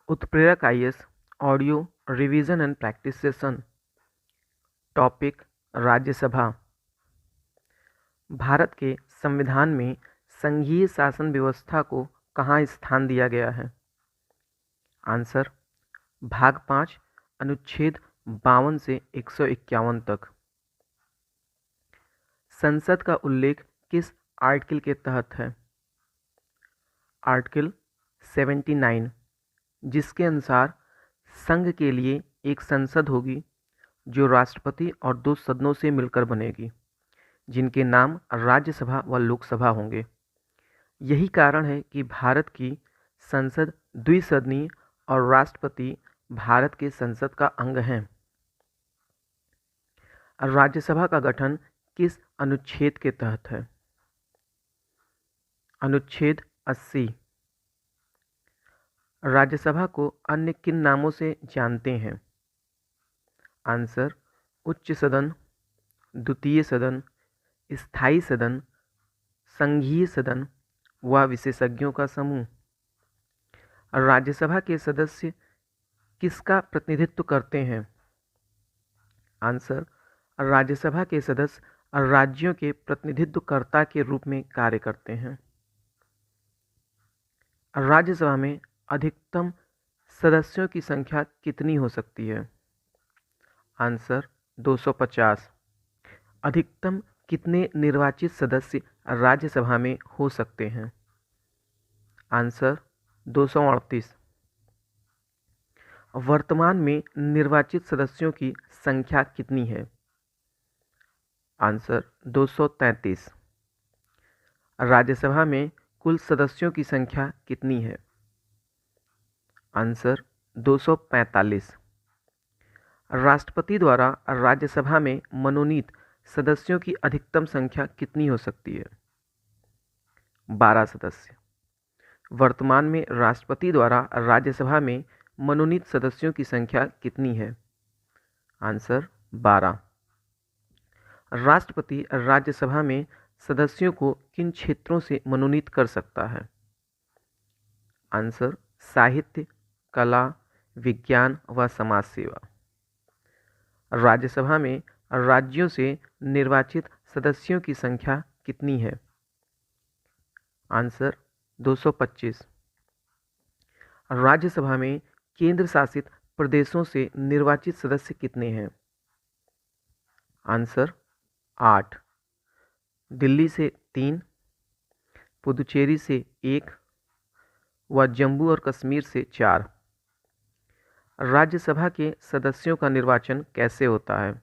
उत्प्रेरक IAS audio revision and practice session. Topic Rajya Sabha. Bharat के संविधान में संघीय शासन व्यवस्था को कहाँ स्थान दिया गया है? आंसर भाग 5 अनुच्छेद 52 से 151 तक। संसद का उल्लेख किस आर्टिकल के तहत है? आर्टिकल 79, जिसके अनुसार संघ के लिए एक संसद होगी जो राष्ट्रपति और 2 सदनों से मिलकर बनेगी, जिनके नाम राज्यसभा व लोकसभा होंगे। यही कारण है कि भारत की संसद द्विसदनीय और राष्ट्रपति भारत के संसद का अंग हैं। राज्यसभा का गठन किस अनुच्छेद के तहत है? अनुच्छेद 80। राज्यसभा को अन्य किन नामों से जानते हैं? आंसर उच्च सदन, द्वितीय सदन, स्थायी सदन, संघीय सदन व विशेषज्ञों का समूह। राज्यसभा के सदस्य किसका प्रतिनिधित्व करते हैं? आंसर राज्यसभा के सदस्य राज्यों के प्रतिनिधित्वकर्ता के रूप में कार्य करते हैं। राज्यसभा में अधिकतम सदस्यों की संख्या कितनी हो सकती है? आंसर 250। अधिकतम कितने निर्वाचित सदस्य राज्यसभा में हो सकते हैं? आंसर 238। वर्तमान में निर्वाचित सदस्यों की संख्या कितनी है? आंसर 233। राज्यसभा में कुल सदस्यों की संख्या कितनी है? आंसर 245। राष्ट्रपति द्वारा राज्यसभा में मनोनीत सदस्यों की अधिकतम संख्या कितनी हो सकती है? 12 सदस्य। वर्तमान में राष्ट्रपति द्वारा राज्यसभा में मनोनीत सदस्यों की संख्या कितनी है? आंसर 12। राष्ट्रपति राज्यसभा में सदस्यों को किन क्षेत्रों से मनोनीत कर सकता है? आंसर साहित्य, कला, विज्ञान व समाज सेवा। राज्यसभा में राज्यों से निर्वाचित सदस्यों की संख्या कितनी है? आंसर 225। राज्यसभा में केंद्र शासित प्रदेशों से निर्वाचित सदस्य कितने हैं? आंसर 8। दिल्ली से 3, पुदुचेरी से 1 व जम्मू और कश्मीर से 4। राज्यसभा के सदस्यों का निर्वाचन कैसे होता है?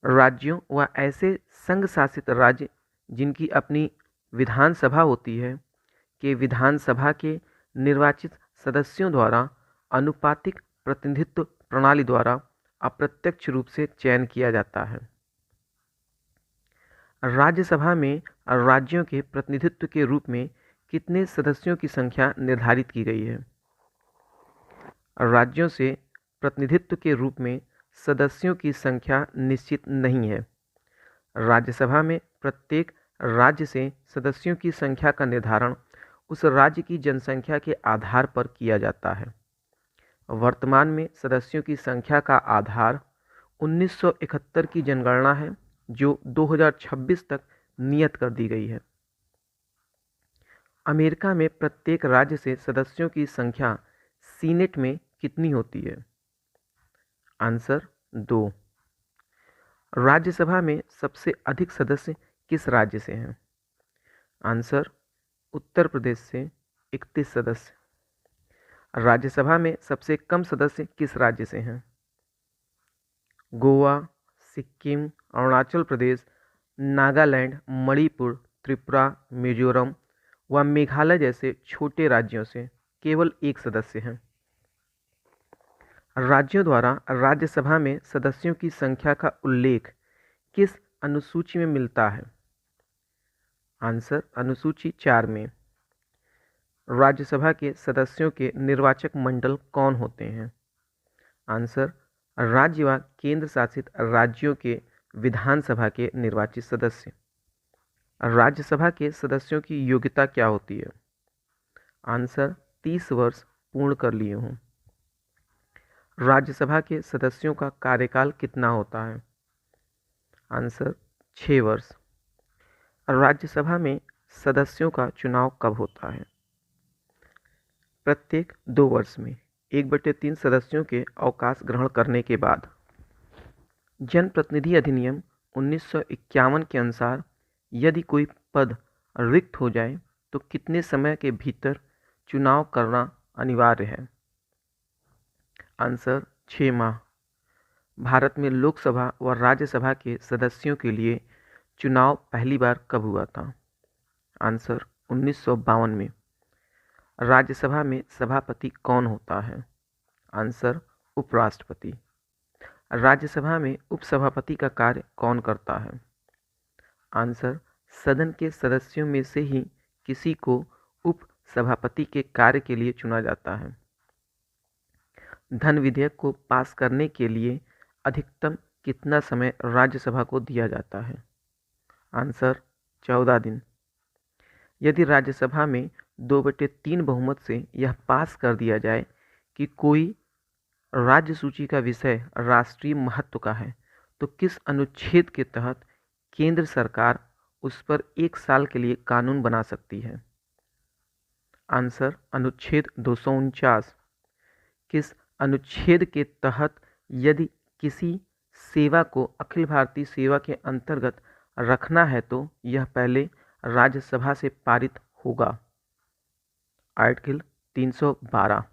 राज्यों व ऐसे संघ शासित राज्य जिनकी अपनी विधानसभा होती है कि विधानसभा के निर्वाचित सदस्यों द्वारा आनुपातिक प्रतिनिधित्व प्रणाली द्वारा अप्रत्यक्ष रूप से चयन किया जाता है। राज्यसभा में राज्यों के प्रतिनिधित्व के रूप में कितने सदस्यों की संख्या निर्धारित की गई है? राज्यों से प्रतिनिधित्व के रूप में सदस्यों की संख्या निश्चित नहीं है। राज्यसभा में प्रत्येक राज्य से सदस्यों की संख्या का निर्धारण उस राज्य की जनसंख्या के आधार पर किया जाता है। वर्तमान में सदस्यों की संख्या का आधार 1971 की जनगणना है, जो 2026 तक नियत कर दी गई है। अमेरिका में प्रत्येक राज्य से सदस्यों की संख्या सीनेट में कितनी होती है? आंसर 2। राज्यसभा में सबसे अधिक सदस्य किस राज्य से हैं? आंसर उत्तर प्रदेश से 31 सदस्य। राज्यसभा में सबसे कम सदस्य किस राज्य से हैं? गोवा, सिक्किम, अरुणाचल प्रदेश, नागालैंड, मणिपुर, त्रिपुरा, मिजोरम व मेघालय जैसे छोटे राज्यों से केवल 1 सदस्य हैं। राज्यों द्वारा राज्यसभा में सदस्यों की संख्या का उल्लेख किस अनुसूची में मिलता है? आंसर अनुसूची 4 में। राज्यसभा के सदस्यों के निर्वाचक मंडल कौन होते हैं? आंसर राज्य व केंद्र शासित राज्यों के विधानसभा के निर्वाचित सदस्य। राज्यसभा के सदस्यों की योग्यता क्या होती है? आंसर 30 वर्ष पूर्ण कर लिए हों। राज्यसभा के सदस्यों का कार्यकाल कितना होता है? आंसर 6 वर्ष। राज्यसभा में सदस्यों का चुनाव कब होता है? प्रत्येक 2 वर्ष में 1/3 सदस्यों के अवकाश ग्रहण करने के बाद। जनप्रतिनिधि अधिनियम 1951 के अनुसार यदि कोई पद रिक्त हो जाए तो कितने समय के भीतर चुनाव करना अनिवार्य है? आंसर 6 माह। भारत में लोकसभा व राज्यसभा के सदस्यों के लिए चुनाव पहली बार कब हुआ था? आंसर 1952 में। राज्यसभा में सभापति कौन होता है? आंसर उपराष्ट्रपति। राज्यसभा में उपसभापति का कार्य कौन करता है? आंसर सदन के सदस्यों में से ही किसी को उपसभापति के कार्य के लिए चुना जाता है। धन विधेयक को पास करने के लिए अधिकतम कितना समय राज्यसभा को दिया जाता है? आंसर 14 दिन। यदि राज्यसभा में 2/3 बहुमत से यह पास कर दिया जाए कि कोई राज्य सूची का विषय राष्ट्रीय महत्व का है तो किस अनुच्छेद के तहत केंद्र सरकार उस पर 1 साल के लिए कानून बना सकती है? आंसर अनुच्छेद 249। किस अनुच्छेद के तहत यदि किसी सेवा को अखिल भारतीय सेवा के अंतर्गत रखना है तो यह पहले राज्यसभा से पारित होगा? आर्टिकल 312।